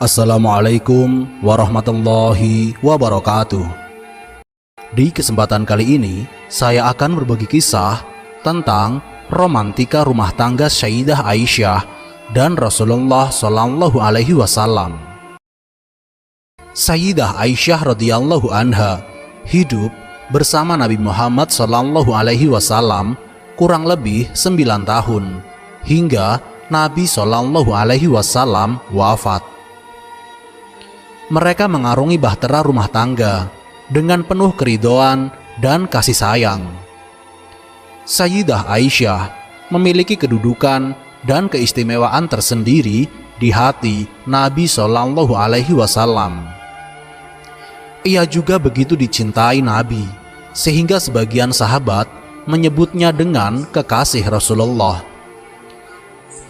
Assalamualaikum warahmatullahi wabarakatuh. Di kesempatan kali ini, saya akan berbagi kisah tentang romantika rumah tangga Sayyidah Aisyah dan Rasulullah Shallallahu Alaihi Wasallam. Sayyidah Aisyah radhiyallahu anha hidup bersama Nabi Muhammad Shallallahu Alaihi Wasallam kurang lebih 9 tahun hingga Nabi Shallallahu Alaihi Wasallam wafat. Mereka mengarungi bahtera rumah tangga dengan penuh keridhaan dan kasih sayang. Sayyidah Aisyah memiliki kedudukan dan keistimewaan tersendiri di hati Nabi Shallallahu Alaihi Wasallam. Ia juga begitu dicintai Nabi, sehingga sebagian sahabat menyebutnya dengan kekasih Rasulullah.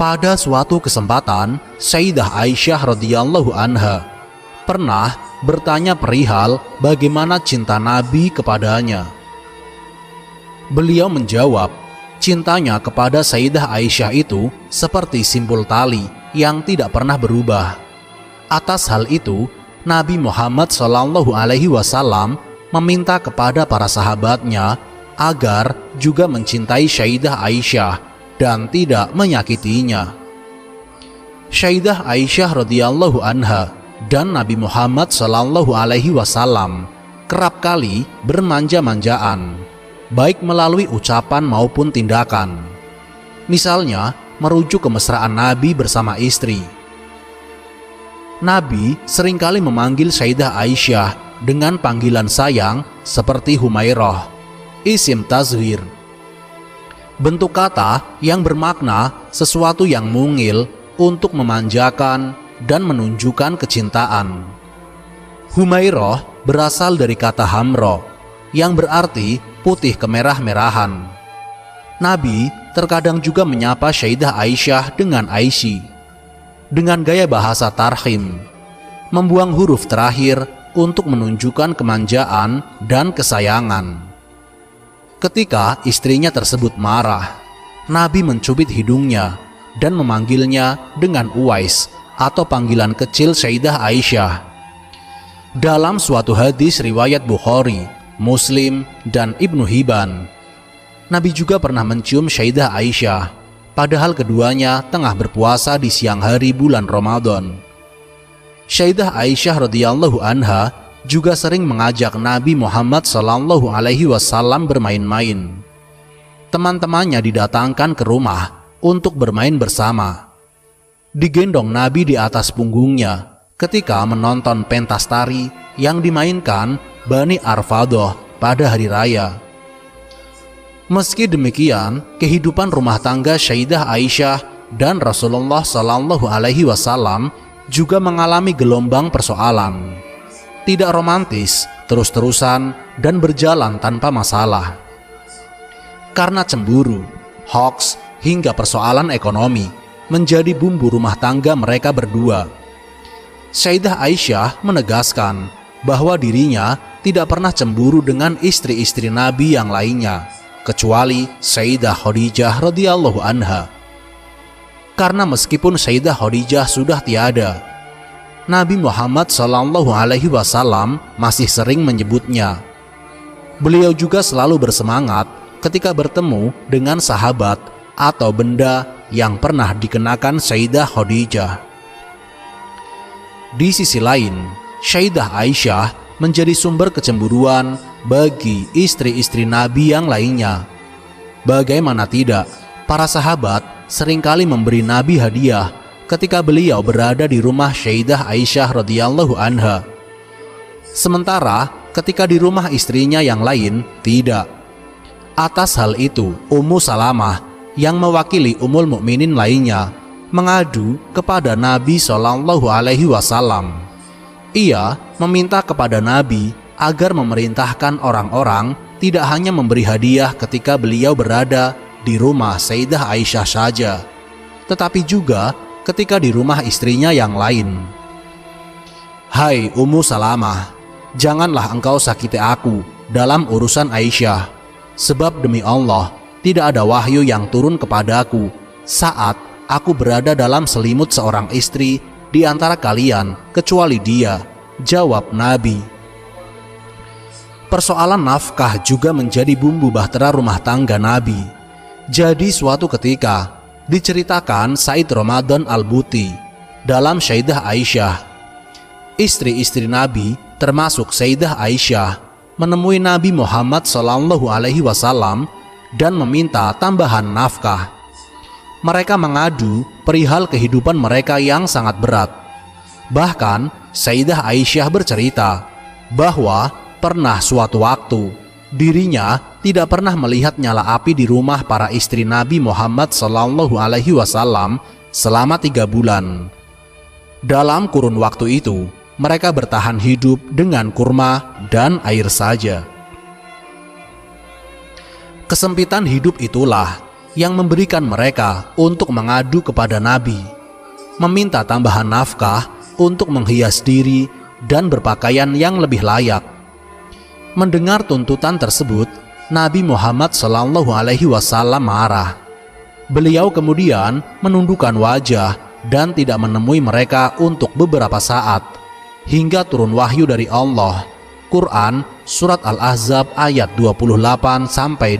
Pada suatu kesempatan, Sayyidah Aisyah radhiyallahu anha pernah bertanya perihal bagaimana cinta Nabi kepadanya. Beliau menjawab, cintanya kepada Sayyidah Aisyah itu seperti simpul tali yang tidak pernah berubah. Atas hal itu, Nabi Muhammad Shallallahu Alaihi Wasallam meminta kepada para sahabatnya agar juga mencintai Sayyidah Aisyah dan tidak menyakitinya. Sayyidah Aisyah radhiyallahu anha dan Nabi Muhammad Shallallahu Alaihi Wasallam kerap kali bermanja-manjaan, baik melalui ucapan maupun tindakan. Misalnya, merujuk kemesraan Nabi bersama istri. Nabi seringkali memanggil Sayyidah Aisyah dengan panggilan sayang seperti Humairah, isim tazhir, bentuk kata yang bermakna sesuatu yang mungil untuk memanjakan dan menunjukkan kecintaan. Humairah berasal dari kata hamro yang berarti putih kemerah-merahan. Nabi terkadang juga menyapa Sayyidah Aisyah dengan Aishi dengan gaya bahasa tarhim, membuang huruf terakhir untuk menunjukkan kemanjaan dan kesayangan. Ketika istrinya tersebut marah, Nabi mencubit hidungnya dan memanggilnya dengan Uwais atau panggilan kecil Sayyidah Aisyah. Dalam suatu hadis riwayat Bukhari, Muslim, dan Ibnu Hibban, Nabi juga pernah mencium Sayyidah Aisyah, padahal keduanya tengah berpuasa di siang hari bulan Ramadan. Sayyidah Aisyah radhiyallahu anha juga sering mengajak Nabi Muhammad Shallallahu Alaihi Wasallam bermain-main. Teman-temannya didatangkan ke rumah untuk bermain bersama. Digendong Nabi di atas punggungnya ketika menonton pentas tari yang dimainkan Bani Arfadoh pada hari raya. Meski demikian, kehidupan rumah tangga Sayyidah Aisyah dan Rasulullah Shallallahu Alaihi Wasallam juga mengalami gelombang persoalan. Tidak romantis, terus-terusan, dan berjalan tanpa masalah. Karena cemburu, hoaks, hingga persoalan ekonomi menjadi bumbu rumah tangga mereka berdua. Sayyidah Aisyah menegaskan bahwa dirinya tidak pernah cemburu dengan istri-istri Nabi yang lainnya, kecuali Sayyidah Khadijah radhiyallahu anha. Karena meskipun Sayyidah Khadijah sudah tiada, Nabi Muhammad Shallallahu Alaihi Wasallam masih sering menyebutnya. Beliau juga selalu bersemangat ketika bertemu dengan sahabat atau benda yang pernah dikenakan Sayyidah Khadijah. Di sisi lain, Sayyidah Aisyah menjadi sumber kecemburuan bagi istri-istri Nabi yang lainnya. Bagaimana tidak, para sahabat seringkali memberi Nabi hadiah ketika beliau berada di rumah Sayyidah Aisyah radhiyallahu anha. Sementara ketika di rumah istrinya yang lain, tidak. Atas hal itu, Ummu Salamah yang mewakili Ummul Mukminin lainnya mengadu kepada Nabi Shallallahu Alaihi Wasallam. Ia meminta kepada Nabi agar memerintahkan orang-orang tidak hanya memberi hadiah ketika beliau berada di rumah Sayyidah Aisyah saja, tetapi juga ketika di rumah istrinya yang lain. Hai Ummu Salamah, janganlah engkau sakiti aku dalam urusan Aisyah, sebab demi Allah, tidak ada wahyu yang turun kepadaku saat aku berada dalam selimut seorang istri di antara kalian kecuali dia?" Jawab Nabi. Persoalan nafkah juga menjadi bumbu bahtera rumah tangga Nabi. Jadi suatu ketika diceritakan Said Ramadan Al-Buti dalam Sayyidah Aisyah, istri-istri Nabi termasuk Sayyidah Aisyah menemui Nabi Muhammad SAW dan meminta tambahan nafkah. Mereka mengadu perihal kehidupan mereka yang sangat berat. Bahkan Sayyidah Aisyah bercerita bahwa pernah suatu waktu dirinya tidak pernah melihat nyala api di rumah para istri Nabi Muhammad SAW selama 3 bulan. Dalam kurun waktu itu, mereka bertahan hidup dengan kurma dan air saja. Kesempitan hidup itulah yang memberikan mereka untuk mengadu kepada Nabi, meminta tambahan nafkah untuk menghias diri dan berpakaian yang lebih layak. Mendengar tuntutan tersebut, Nabi Muhammad SAW marah. Beliau kemudian menundukkan wajah dan tidak menemui mereka untuk beberapa saat, hingga turun wahyu dari Allah. Quran Surat Al-Ahzab ayat 28-29.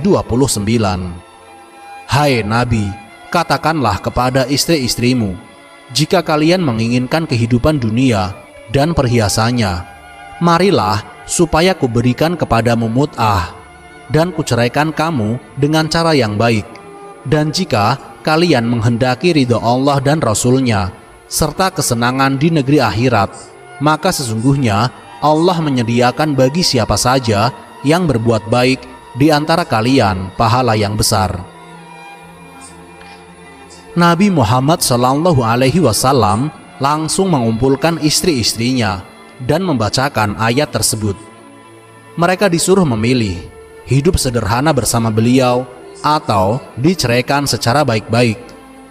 Hai Nabi, katakanlah kepada istri-istrimu, jika kalian menginginkan kehidupan dunia dan perhiasannya, marilah supaya kuberikan kepadamu mut'ah dan kuceraikan kamu dengan cara yang baik. Dan jika kalian menghendaki ridha Allah dan Rasul-Nya serta kesenangan di negeri akhirat, maka sesungguhnya Allah menyediakan bagi siapa saja yang berbuat baik di antara kalian pahala yang besar. Nabi Muhammad SAW langsung mengumpulkan istri-istrinya dan membacakan ayat tersebut. Mereka disuruh memilih hidup sederhana bersama beliau atau diceraikan secara baik-baik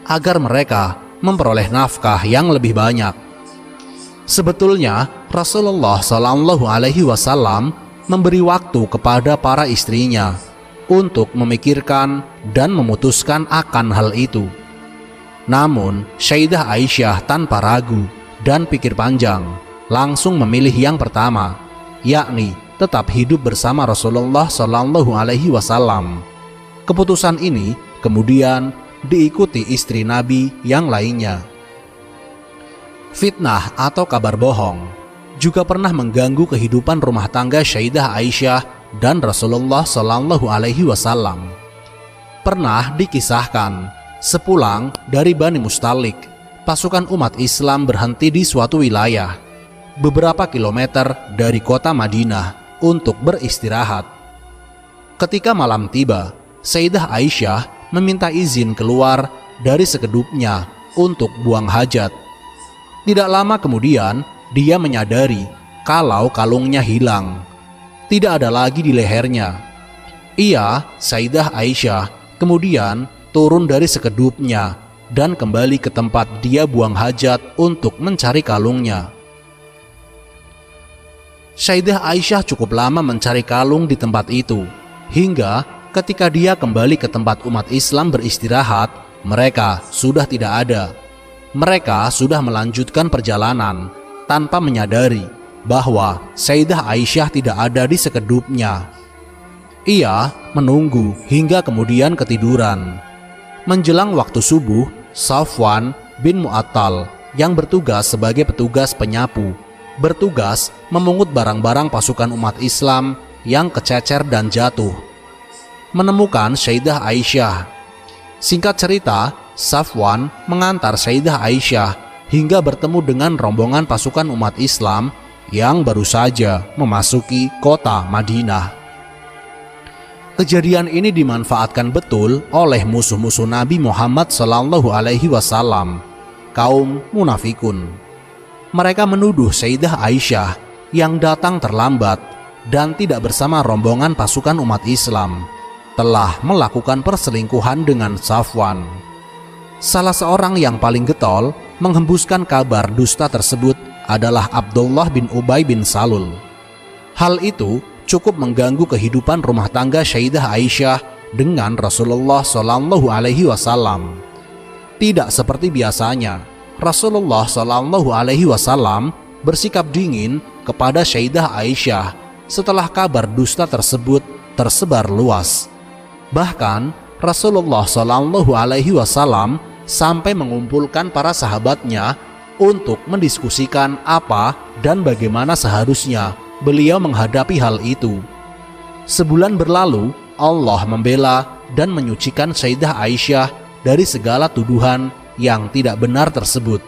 agar mereka memperoleh nafkah yang lebih banyak. Sebetulnya Rasulullah SAW memberi waktu kepada para istrinya untuk memikirkan dan memutuskan akan hal itu. Namun Sayyidah Aisyah tanpa ragu dan pikir panjang langsung memilih yang pertama, yakni tetap hidup bersama Rasulullah SAW. Keputusan ini kemudian diikuti istri Nabi yang lainnya. Fitnah atau kabar bohong juga pernah mengganggu kehidupan rumah tangga Sayyidah Aisyah dan Rasulullah SAW. Pernah dikisahkan, sepulang dari Bani Mustalik, pasukan umat Islam berhenti di suatu wilayah beberapa kilometer dari kota Madinah untuk beristirahat. Ketika malam tiba, Sayyidah Aisyah meminta izin keluar dari sekedupnya untuk buang hajat. Tidak lama kemudian, dia menyadari kalau kalungnya hilang. Tidak ada lagi di lehernya. Ia, Sayyidah Aisyah, kemudian turun dari sekedupnya dan kembali ke tempat dia buang hajat untuk mencari kalungnya. Sayyidah Aisyah cukup lama mencari kalung di tempat itu, hingga ketika dia kembali ke tempat umat Islam beristirahat, mereka sudah tidak ada. Mereka sudah melanjutkan perjalanan tanpa menyadari bahwa Sayyidah Aisyah tidak ada di sekedupnya. Ia menunggu hingga kemudian ketiduran. Menjelang waktu subuh, Safwan bin Mu'attal yang bertugas sebagai petugas penyapu bertugas memungut barang-barang pasukan umat Islam yang kececer dan jatuh, menemukan Sayyidah Aisyah. Singkat cerita, Safwan mengantar Sayyidah Aisyah hingga bertemu dengan rombongan pasukan umat Islam yang baru saja memasuki kota Madinah. Kejadian ini dimanfaatkan betul oleh musuh-musuh Nabi Muhammad SAW, kaum munafikun. Mereka menuduh Sayyidah Aisyah yang datang terlambat dan tidak bersama rombongan pasukan umat Islam telah melakukan perselingkuhan dengan Safwan. Salah seorang yang paling getol menghembuskan kabar dusta tersebut adalah Abdullah bin Ubay bin Salul. Hal itu cukup mengganggu kehidupan rumah tangga Sayyidah Aisyah dengan Rasulullah SAW. Tidak seperti biasanya, Rasulullah Shallallahu Alaihi Wasallam bersikap dingin kepada Sayyidah Aisyah setelah kabar dusta tersebut tersebar luas. Bahkan Rasulullah Shallallahu Alaihi Wasallam sampai mengumpulkan para sahabatnya untuk mendiskusikan apa dan bagaimana seharusnya beliau menghadapi hal itu. Sebulan berlalu, Allah membela dan menyucikan Sayyidah Aisyah dari segala tuduhan yang tidak benar tersebut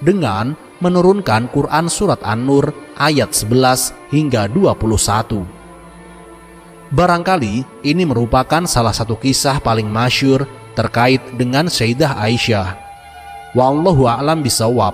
dengan menurunkan Quran Surat An-Nur ayat 11 hingga 21. Barangkali ini merupakan salah satu kisah paling masyhur terkait dengan Sayyidah Aisyah. Wallahu a'lam bishawab.